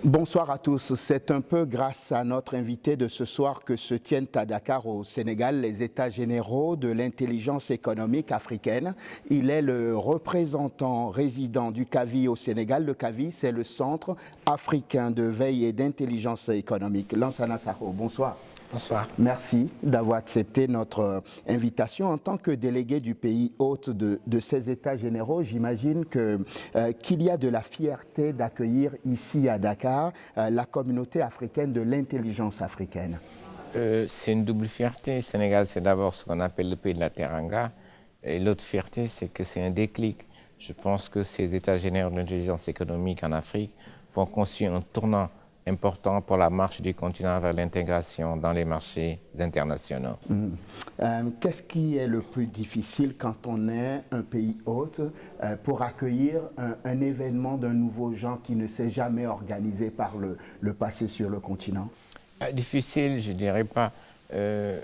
Bonsoir à tous. C'est un peu grâce à notre invité de ce soir que se tiennent à Dakar, au Sénégal, les États généraux de l'intelligence économique africaine. Il est le représentant résident du CAVI au Sénégal. Le CAVI, c'est le Centre africain de veille et d'intelligence économique. Lansana Sakho, bonsoir. Bonsoir. Merci d'avoir accepté notre invitation. En tant que délégué du pays hôte de ces États généraux, j'imagine qu'il y a de la fierté d'accueillir ici à Dakar la communauté africaine de l'intelligence africaine. C'est une double fierté. Le Sénégal, c'est d'abord ce qu'on appelle le pays de la Teranga. Et l'autre fierté, c'est que c'est un déclic. Je pense que ces États généraux de l'intelligence économique en Afrique vont constituer un tournant important pour la marche du continent vers l'intégration dans les marchés internationaux. Qu'est-ce qui est le plus difficile quand on est un pays hôte pour accueillir un événement d'un nouveau genre qui ne s'est jamais organisé par le passé sur le continent? Difficile, je ne dirais pas. Je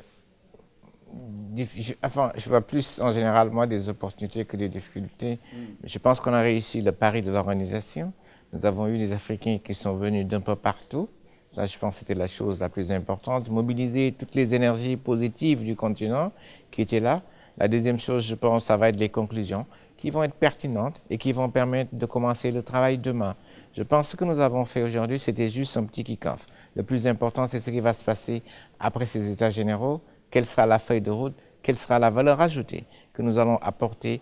vois plus en général, moi, des opportunités que des difficultés. Je pense qu'on a réussi le pari de l'organisation. Nous avons eu des Africains qui sont venus d'un peu partout. Ça, je pense que c'était la chose la plus importante. Mobiliser toutes les énergies positives du continent qui étaient là. La deuxième chose, je pense, ça va être les conclusions qui vont être pertinentes et qui vont permettre de commencer le travail demain. Je pense que ce que nous avons fait aujourd'hui, c'était juste un petit kick-off. Le plus important, c'est ce qui va se passer après ces États généraux. Quelle sera la feuille de route? Quelle sera la valeur ajoutée que nous allons apporter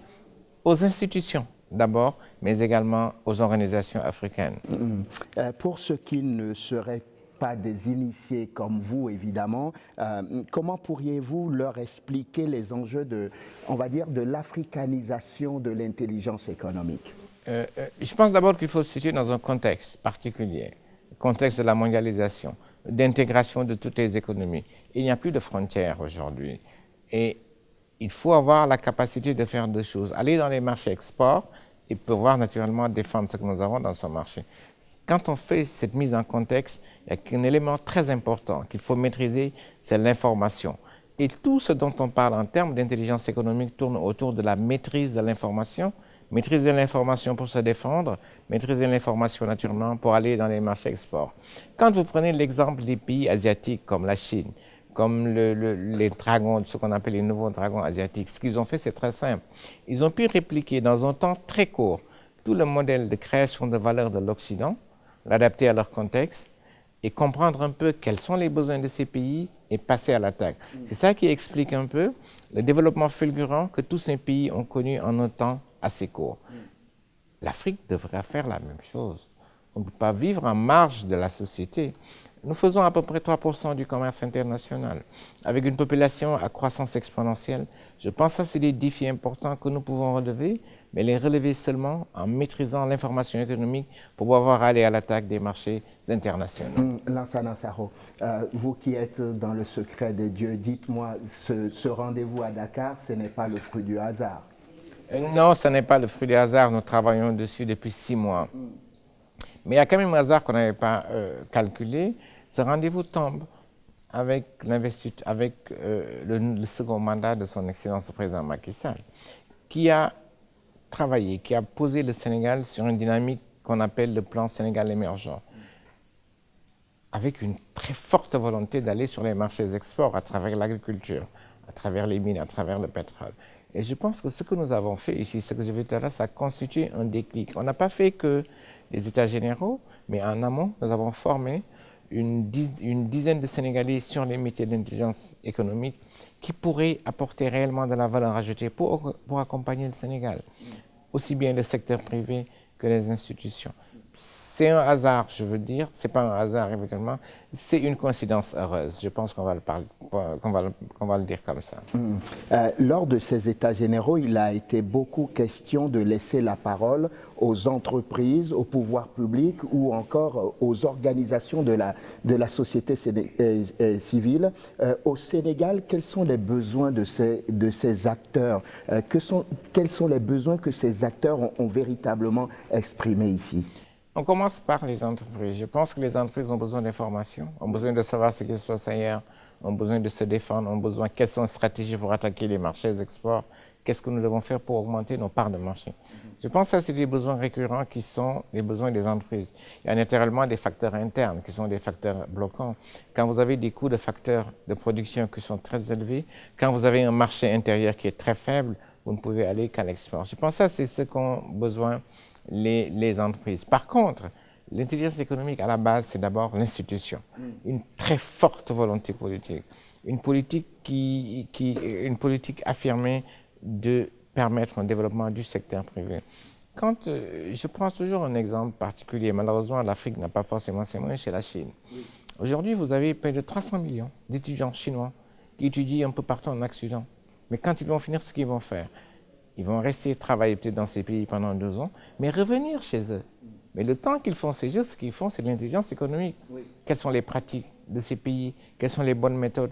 aux institutions d'abord, mais également aux organisations africaines. Pour ceux qui ne seraient pas des initiés comme vous, évidemment, comment pourriez-vous leur expliquer les enjeux on va dire, de l'africanisation de l'intelligence économique? Je pense d'abord qu'il faut se situer dans un contexte particulier, le contexte de la mondialisation, d'intégration de toutes les économies. Il n'y a plus de frontières aujourd'hui et il faut avoir la capacité de faire deux choses, aller dans les marchés export et pouvoir naturellement défendre ce que nous avons dans ce marché. Quand on fait cette mise en contexte, il y a un élément très important qu'il faut maîtriser, c'est l'information. Et tout ce dont on parle en termes d'intelligence économique tourne autour de la maîtrise de l'information. Maîtriser l'information pour se défendre, maîtriser l'information naturellement pour aller dans les marchés export. Quand vous prenez l'exemple des pays asiatiques comme la Chine, comme les dragons, ce qu'on appelle les nouveaux dragons asiatiques. Ce qu'ils ont fait, c'est très simple. Ils ont pu répliquer dans un temps très court tout le modèle de création de valeur de l'Occident, l'adapter à leur contexte et comprendre un peu quels sont les besoins de ces pays et passer à l'attaque. C'est ça qui explique un peu le développement fulgurant que tous ces pays ont connu en un temps assez court. L'Afrique devrait faire la même chose. On ne peut pas vivre en marge de la société. Nous faisons à peu près 3% du commerce international. Avec une population à croissance exponentielle, je pense que c'est des défis importants que nous pouvons relever, mais les relever seulement en maîtrisant l'information économique pour pouvoir aller à l'attaque des marchés internationaux. Lansana Sakho, vous qui êtes dans le secret des dieux, dites-moi, ce rendez-vous à Dakar, ce n'est pas le fruit du hasard? Non, ce n'est pas le fruit du hasard. Nous travaillons dessus depuis 6 mois. Mais il y a quand même un hasard qu'on n'avait pas calculé. Ce rendez-vous tombe avec le second mandat de son Excellence le Président Macky Sall, qui a travaillé, qui a posé le Sénégal sur une dynamique qu'on appelle le plan Sénégal émergent, avec une très forte volonté d'aller sur les marchés export à travers l'agriculture, à travers les mines, à travers le pétrole. Et je pense que ce que nous avons fait ici, ce que je vais te dire, ça a constitué un déclic. On n'a pas fait que les États généraux, mais en amont, nous avons formé une dizaine de Sénégalais sur les métiers d'intelligence économique qui pourraient apporter réellement de la valeur ajoutée pour accompagner le Sénégal, aussi bien le secteur privé que les institutions. C'est un hasard, je veux dire, c'est pas un hasard évidemment, c'est une coïncidence heureuse. Je pense qu'on va le dire comme ça. Lors de ces États généraux, il a été beaucoup question de laisser la parole aux entreprises, au pouvoir public ou encore aux organisations de la société civile. Au Sénégal, quels sont les besoins de ces acteurs? Quels sont les besoins que ces acteurs ont véritablement exprimés ici? On commence par les entreprises. Je pense que les entreprises ont besoin d'informations, ont besoin de savoir ce qui se passe ailleurs, ont besoin de se défendre, ont besoin, quelles sont les stratégies pour attaquer les marchés exports, qu'est-ce que nous devons faire pour augmenter nos parts de marché. Je pense que ça, c'est des besoins récurrents qui sont les besoins des entreprises. Il y a naturellement des facteurs internes qui sont des facteurs bloquants. Quand vous avez des coûts de facteurs de production qui sont très élevés, quand vous avez un marché intérieur qui est très faible, vous ne pouvez aller qu'à l'export. Je pense que ça, c'est ce qu'ont besoin les entreprises. Par contre, l'intelligence économique, à la base, c'est d'abord l'institution. Une très forte volonté politique. Une politique affirmée de permettre un développement du secteur privé. Quand je prends toujours un exemple particulier, malheureusement, l'Afrique n'a pas forcément ses moyens, chez la Chine. Aujourd'hui, vous avez près de 300 millions d'étudiants chinois qui étudient un peu partout en Occident. Mais quand ils vont finir, ce qu'ils vont faire, ils vont rester travailler peut-être dans ces pays pendant 2 ans, mais revenir chez eux. Mais le temps qu'ils font ces jeux, ce qu'ils font, c'est de l'intelligence économique. Oui. Quelles sont les pratiques de ces pays? Quelles sont les bonnes méthodes?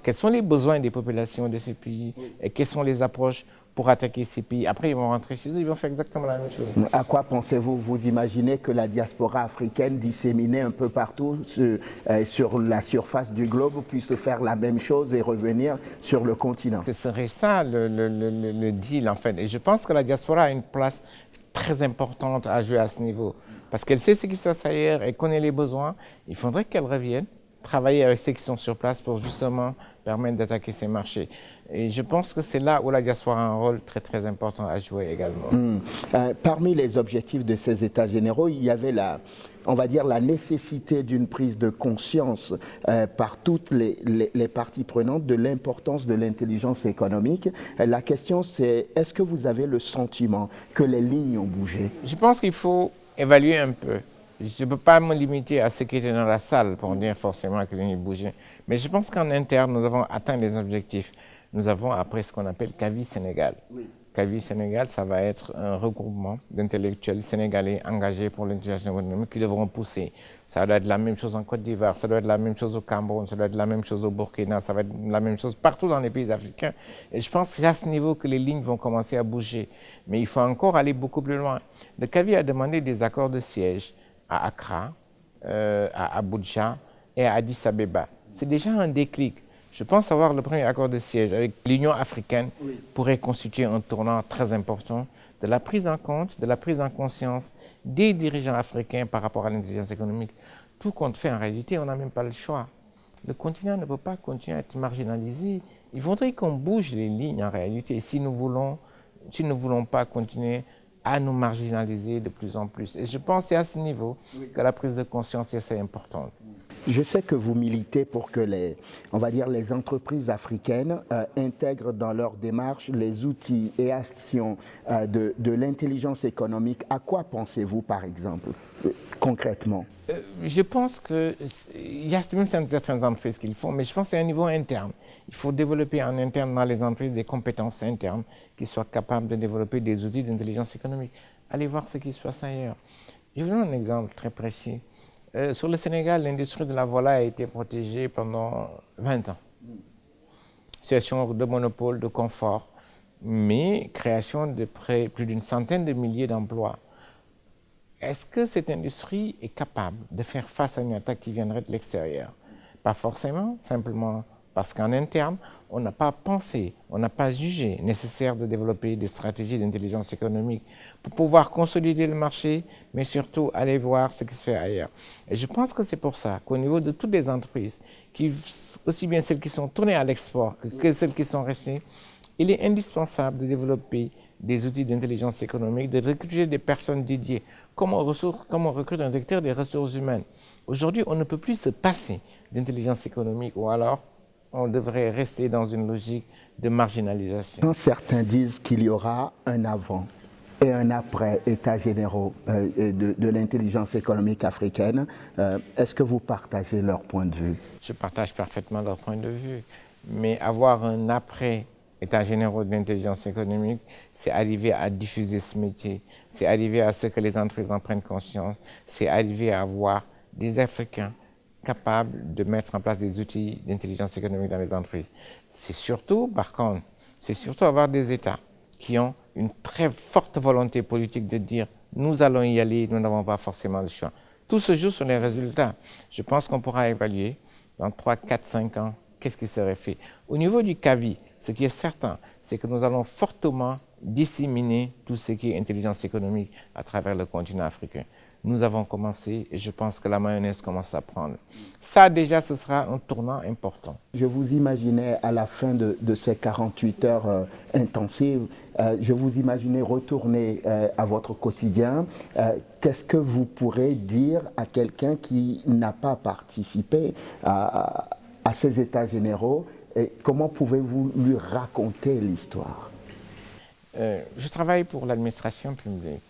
Quels sont les besoins des populations de ces pays? Oui. Et quelles sont les approches pour attaquer ces pays? Après, ils vont rentrer chez eux, ils vont faire exactement la même chose. À quoi pensez-vous? Vous imaginez que la diaspora africaine disséminée un peu partout sur la surface du globe puisse faire la même chose et revenir sur le continent? Ce serait ça le deal, en fait. Et je pense que la diaspora a une place très importante à jouer à ce niveau. Parce qu'elle sait ce qui se passe ailleurs, elle connaît les besoins. Il faudrait qu'elle revienne travailler avec ceux qui sont sur place pour justement permettre d'attaquer ces marchés. Et je pense que c'est là où la diaspora a un rôle très très important à jouer également. Parmi les objectifs de ces États généraux, il y avait on va dire la nécessité d'une prise de conscience par toutes les parties prenantes de l'importance de l'intelligence économique. La question c'est, est-ce que vous avez le sentiment que les lignes ont bougé? Je pense qu'il faut évaluer un peu. Je ne peux pas me limiter à ce qui était dans la salle pour dire forcément que les lignes bougeaient. Mais je pense qu'en interne, nous avons atteint les objectifs. Nous avons après ce qu'on appelle CAVI Sénégal. Oui. CAVI Sénégal, ça va être un regroupement d'intellectuels sénégalais engagés pour l'intelligence économique qui devront pousser. Ça doit être la même chose en Côte d'Ivoire, ça doit être la même chose au Cameroun, ça doit être la même chose au Burkina, ça va être la même chose partout dans les pays africains. Et je pense que c'est à ce niveau que les lignes vont commencer à bouger. Mais il faut encore aller beaucoup plus loin. Le CAVI a demandé des accords de siège à Accra, à Abuja et à Addis Abeba. C'est déjà un déclic. Je pense avoir le premier accord de siège avec l'Union africaine pourrait constituer un tournant très important de la prise en compte, de la prise en conscience des dirigeants africains par rapport à l'intelligence économique. Tout compte fait, en réalité, on n'a même pas le choix. Le continent ne peut pas continuer à être marginalisé. Il faudrait qu'on bouge les lignes en réalité si nous ne voulons pas continuer à nous marginaliser de plus en plus. Et je pense que c'est à ce niveau que la prise de conscience est assez importante. Je sais que vous militez pour que les entreprises africaines intègrent dans leur démarche les outils et actions de l'intelligence économique. À quoi pensez-vous, par exemple, concrètement? Je pense qu'il y a même certaines entreprises qui le font, mais je pense que c'est un niveau interne. Il faut développer en interne dans les entreprises des compétences internes qui soient capables de développer des outils d'intelligence économique. Allez voir ce qui se passe ailleurs. Je vous donne un exemple très précis. Sur le Sénégal, l'industrie de la volaille a été protégée pendant 20 ans. Situation de monopole, de confort, mais création de plus d'une centaine de milliers d'emplois. Est-ce que cette industrie est capable de faire face à une attaque qui viendrait de l'extérieur? Pas forcément, simplement parce qu'en interne, on n'a pas pensé, on n'a pas jugé nécessaire de développer des stratégies d'intelligence économique pour pouvoir consolider le marché, mais surtout aller voir ce qui se fait ailleurs. Et je pense que c'est pour ça qu'au niveau de toutes les entreprises, aussi bien celles qui sont tournées à l'export que celles qui sont restées, il est indispensable de développer des outils d'intelligence économique, de recruter des personnes dédiées. Comme on recrute un directeur des ressources humaines. Aujourd'hui, on ne peut plus se passer d'intelligence économique ou alors on devrait rester dans une logique de marginalisation. Certains disent qu'il y aura un avant et un après États généraux de l'intelligence économique africaine. Est-ce que vous partagez leur point de vue? Je partage parfaitement leur point de vue. Mais avoir un après États généraux de l'intelligence économique, c'est arriver à diffuser ce métier, c'est arriver à ce que les entreprises en prennent conscience, c'est arriver à avoir des Africains capables de mettre en place des outils d'intelligence économique dans les entreprises. C'est surtout, par contre, c'est surtout avoir des États qui ont une très forte volonté politique de dire « nous allons y aller, nous n'avons pas forcément le choix ». Tout se joue sur les résultats. Je pense qu'on pourra évaluer dans 3, 4, 5 ans qu'est-ce qui serait fait? Au niveau du CAVI, ce qui est certain, c'est que nous allons fortement disséminer tout ce qui est intelligence économique à travers le continent africain. Nous avons commencé et je pense que la mayonnaise commence à prendre. Ça déjà, ce sera un tournant important. Je vous imaginais à la fin de ces 48 heures intensives, je vous imaginais retourner à votre quotidien. Qu'est-ce que vous pourrez dire à quelqu'un qui n'a pas participé à ces états généraux et comment pouvez-vous lui raconter l'histoire? Je travaille pour l'administration publique.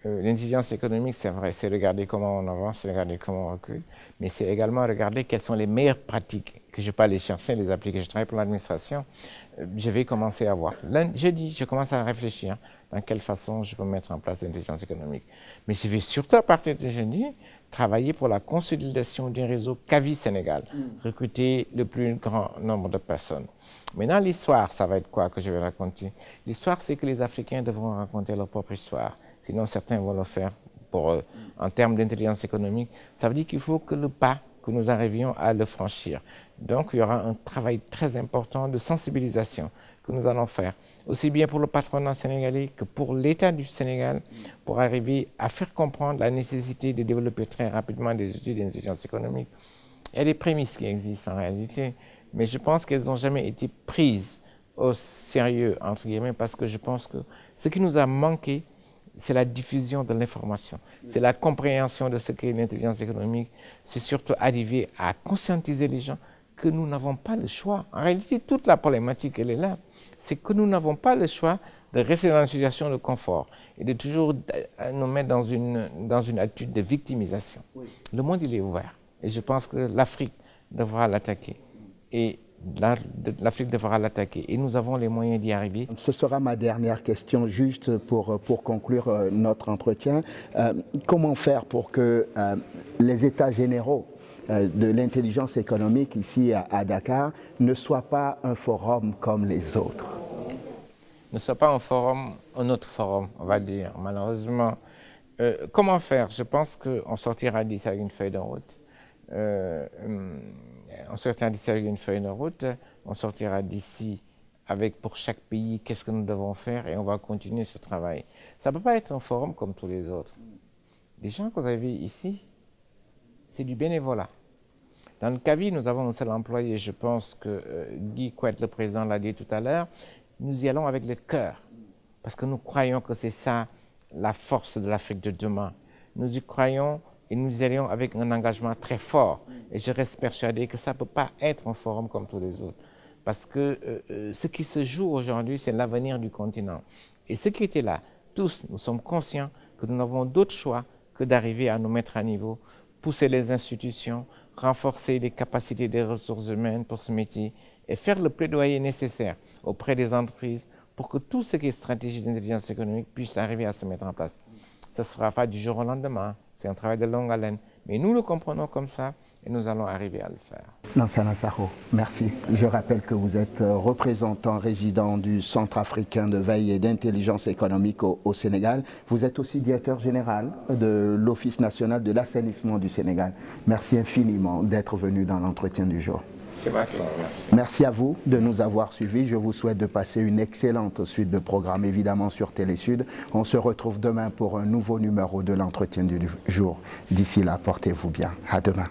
L'intelligence économique, c'est vrai, c'est regarder comment on avance, c'est regarder comment on recule, mais c'est également regarder quelles sont les meilleures pratiques que je peux aller chercher, les appliquer. Je travaille pour l'administration, je vais commencer à voir. Jeudi, je commence à réfléchir dans quelle façon je peux mettre en place l'intelligence économique. Mais je vais surtout, à partir de jeudi, travailler pour la consolidation du réseau CAVI Sénégal, recruter le plus grand nombre de personnes. Maintenant, l'histoire, ça va être quoi que je vais raconter? L'histoire, c'est que les Africains devront raconter leur propre histoire. Sinon, certains vont le faire pour eux. En termes d'intelligence économique, ça veut dire qu'il faut que le pas, que nous arrivions à le franchir. Donc, il y aura un travail très important de sensibilisation que nous allons faire, aussi bien pour le patronat sénégalais que pour l'État du Sénégal, pour arriver à faire comprendre la nécessité de développer très rapidement des études d'intelligence économique. Il y a des prémices qui existent en réalité, mais je pense qu'elles n'ont jamais été prises au sérieux, entre guillemets, parce que je pense que ce qui nous a manqué, c'est la diffusion de l'information, c'est la compréhension de ce qu'est l'intelligence économique, c'est surtout arriver à conscientiser les gens que nous n'avons pas le choix. En réalité, toute la problématique, elle est là. C'est que nous n'avons pas le choix de rester dans une situation de confort et de toujours nous mettre dans une attitude de victimisation. Oui. Le monde, il est ouvert. Et je pense que l'Afrique devra l'attaquer. Et l'Afrique devra l'attaquer et nous avons les moyens d'y arriver. Ce sera ma dernière question, juste pour conclure notre entretien. Comment faire pour que les états généraux de l'intelligence économique ici à Dakar ne soient pas un forum comme les autres? Ne soit pas un autre forum, on va dire, malheureusement. Comment faire? Je pense qu'on sortira d'ici avec une feuille de route. On sortira d'ici avec une feuille de route, on sortira d'ici avec pour chaque pays qu'est-ce que nous devons faire et on va continuer ce travail. Ça ne peut pas être un forum comme tous les autres. Les gens que vous avez ici, c'est du bénévolat. Dans le CAVI, nous avons un seul employé, je pense que Guy Couette, le président, l'a dit tout à l'heure, nous y allons avec le cœur, parce que nous croyons que c'est ça la force de l'Afrique de demain. Nous y croyons et nous y allons avec un engagement très fort. Et je reste persuadé que ça ne peut pas être un forum comme tous les autres. Parce que ce qui se joue aujourd'hui, c'est l'avenir du continent. Et ceux qui étaient là, tous, nous sommes conscients que nous n'avons d'autre choix que d'arriver à nous mettre à niveau, pousser les institutions, renforcer les capacités des ressources humaines pour ce métier et faire le plaidoyer nécessaire auprès des entreprises pour que tout ce qui est stratégie d'intelligence économique puisse arriver à se mettre en place. Ça ne sera pas du jour au lendemain. C'est un travail de longue haleine. Mais nous le comprenons comme ça et nous allons arriver à le faire. Lansana Sakho, merci. Je rappelle que vous êtes représentant résident du Centre africain de veille et d'intelligence économique au Sénégal. Vous êtes aussi directeur général de l'Office national de l'assainissement du Sénégal. Merci infiniment d'être venu dans l'entretien du jour. C'est moi qui vous remercie. Merci à vous de nous avoir suivis. Je vous souhaite de passer une excellente suite de programmes, évidemment sur Télésud. On se retrouve demain pour un nouveau numéro de l'entretien du jour. D'ici là, portez-vous bien. À demain.